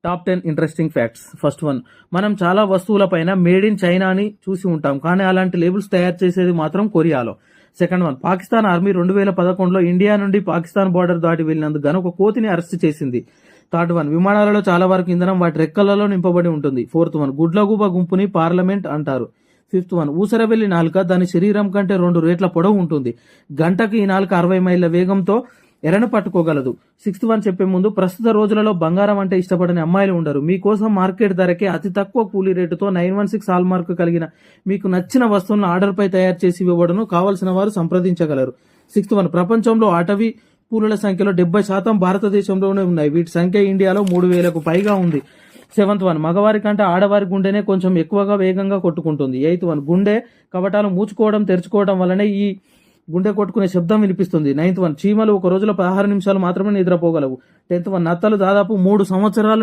Top 10 interesting facts. First one, మనం చాలా వస్తువులపైన made in China అని చూసి ఉంటాం, కానీ అలాంటి లేబుల్స్ తయారు చేసేది మాత్రం కొరియాలో. సెకండ్ వన్, పాకిస్తాన్ ఆర్మీ 2011లో ఇండియా నుండి పాకిస్తాన్ బార్డర్ దాటి వెళ్ళినందుకు గాను ఒక కోతిని అరెస్ట్ చేసింది. థర్డ్ వన్, విమానాలలో చాలా వరకు ఇంధనం వాటి రెక్కలలో నింపబడి ఉంటుంది. ఫోర్త్ వన్, గుడ్లగూబ గుంపుని పార్లమెంట్ అంటారు. ఫిఫ్త్ వన్, ఊసరవెల్లి నాలుక దాని శరీరం కంటే 2 రేట్ల పొడవు ఉంటుంది. గంటకు ఈ నాలుక 60 మైళ్ళ వేగంతో ఎరను పట్టుకోగలదు. సిక్స్త్ వన్ చెప్పే ముందు, ప్రస్తుత రోజులలో బంగారం అంటే ఇష్టపడని అమ్మాయిలు ఉండరు. మీకోసం మార్కెట్ ధరకే అతి తక్కువ కూలీ రేటుతో 916 హాల్ మార్క్ కలిగిన మీకు నచ్చిన వస్తువులను ఆర్డర్పై తయారు చేసి ఇవ్వబడును. కావలసిన వారు సంప్రదించగలరు. సిక్స్త్ వన్, ప్రపంచంలో అటవీ పూలుల సంఖ్యలో 70% భారతదేశంలోనే ఉన్నాయి. వీటి సంఖ్య ఇండియాలో 3000కు పైగా ఉంది. సెవెంత్ వన్, మగవారి కంటే ఆడవారి గుండెనే కొంచెం ఎక్కువగా వేగంగా కొట్టుకుంటుంది. ఎయిత్ వన్, గుండె కవటాలు మూచుకోవడం తెరుచుకోవడం వల్లనే ఈ గుండె కొట్టుకునే శబ్దం వినిపిస్తుంది. నైన్త్ వన్, చీమలు ఒక రోజులో 16 నిమిషాలు మాత్రమే నిద్రపోగలవు. 10th వన్, నత్తలు దాదాపు 3 సంవత్సరాలు